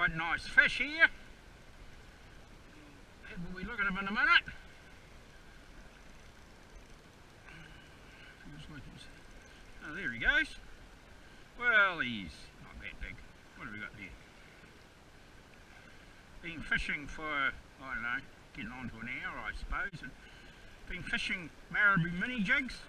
Quite nice fish here. We'll be looking at him in a minute. Oh, there he goes. Well, he's not that big. What have we got there? Been fishing for, I don't know, getting on to an hour I suppose, and been fishing marabu mini jigs.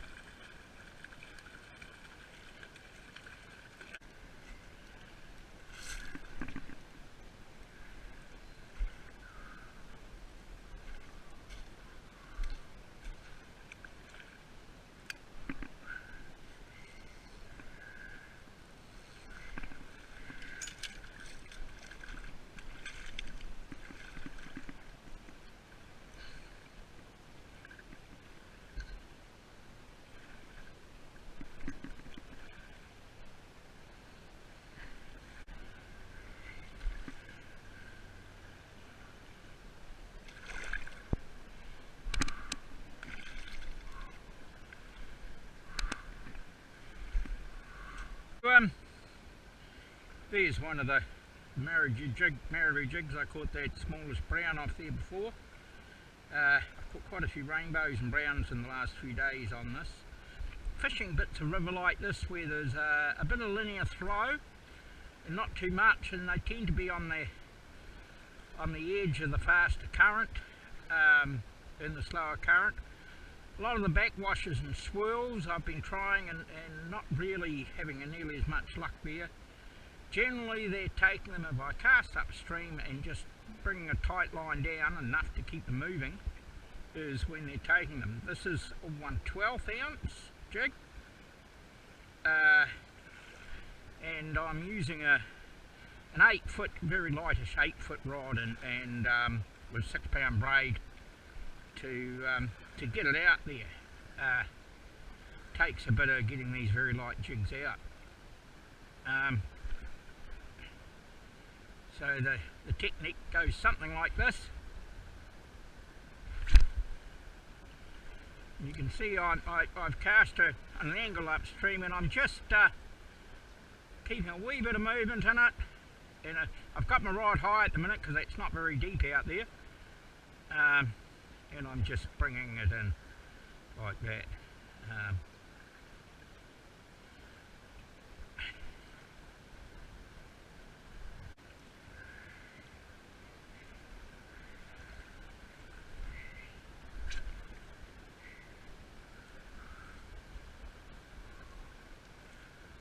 There's one of the marabu jigs. I caught that smallest brown off there before. I've caught quite a few rainbows and browns in the last few days on this. Fishing bits of river like this where there's a bit of linear flow and not too much, and they tend to be on the edge of the faster current and the slower current. A lot of the backwashes and swirls I've been trying and not really having nearly as much luck there. Generally they're taking them, if I cast upstream and just bringing a tight line down enough to keep them moving, is when they're taking them. This is a 1/12 ounce jig, and I'm using an 8 foot, very lightish 8 foot rod and with 6 pound braid to get it out there. Takes a bit of getting these very light jigs out. So the technique goes something like this. You can see I've cast an angle upstream, and I'm just keeping a wee bit of movement in it. And I've got my rod high at the minute because it's not very deep out there. And I'm just bringing it in like that.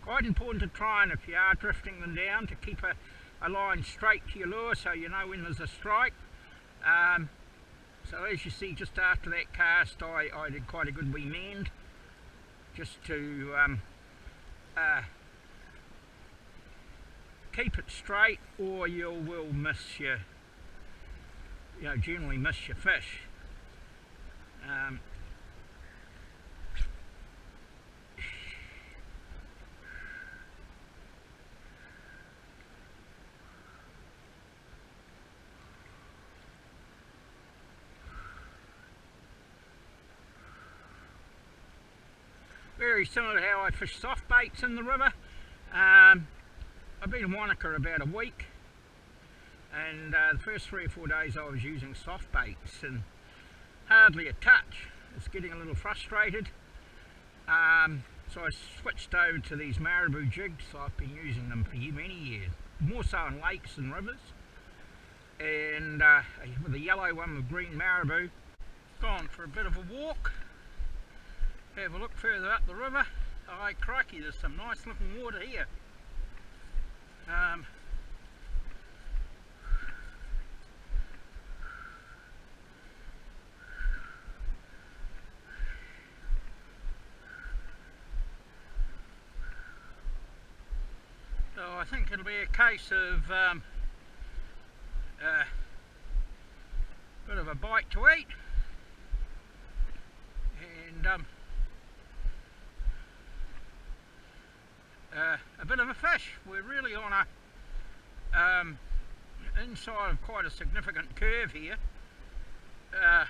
Quite important to try, and if you are drifting them down, to keep a line straight to your lure so you know when there's a strike. So as you see, just after that cast I did quite a good wee mend just to keep it straight, or you will miss your, generally miss your fish. Very similar to how I fish soft baits in the river. I've been in Wanaka about a week, and the first 3 or 4 days I was using soft baits and hardly a touch. It's getting a little frustrated, so I switched over to these marabu jigs. I've been using them for many years, more so in lakes and rivers, and with a yellow one with green marabu. Gone for a bit of a walk. Have a look further up the river. Oh crikey, there's some nice looking water here. So I think it'll be a case of bit of a bite to eat, and a bit of a fish. We're really on a inside of quite a significant curve here. Don't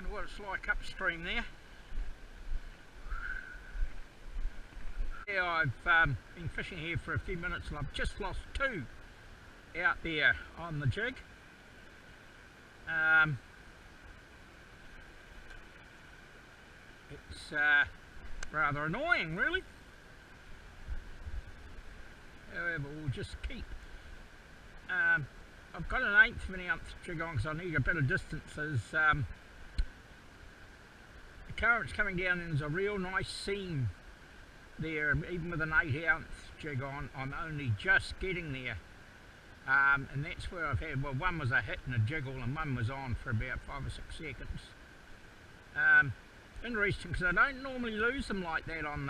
know what it's like upstream there. Yeah, I've been fishing here for a few minutes and I've just lost 2 out there on the jig. It's rather annoying, really. However, we'll just keep. I've got an 1/8 of an ounce jig on because I need a bit of distance. As the current's coming down and there's a real nice seam there, even with an 1/8 ounce jig on. I'm only just getting there. And that's where I've had, well, one was a hit and a jiggle and one was on for about 5 or 6 seconds. Interesting, because I don't normally lose them like that on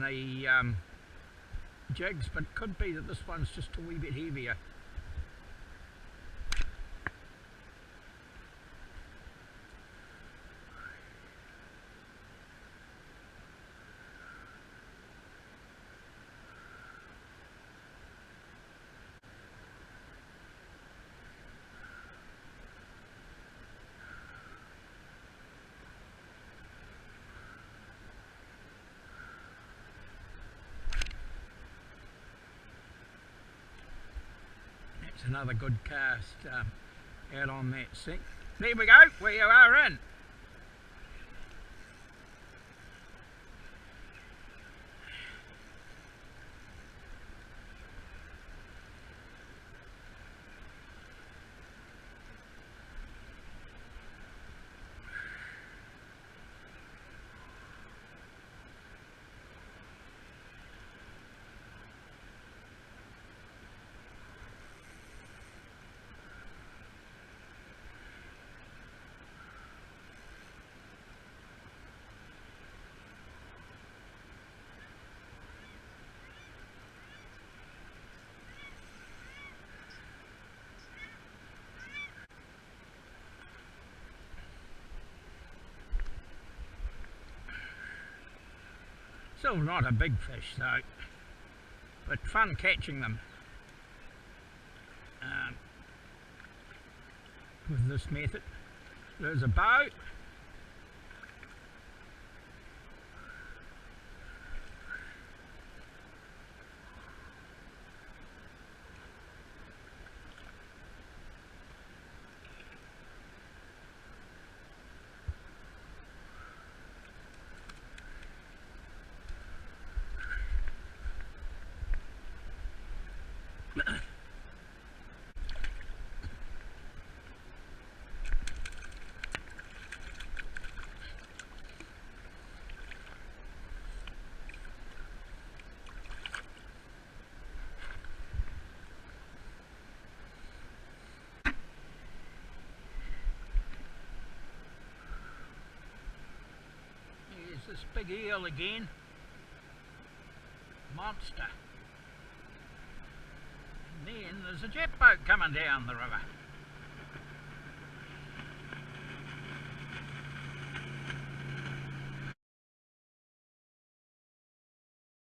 the jigs, but it could be that this one's just a wee bit heavier. Another good cast out on that sink. There we go, we are in. Still not a big fish though, but fun catching them with this method. There's a boat. This big eel again, monster. And then there's a jet boat coming down the river.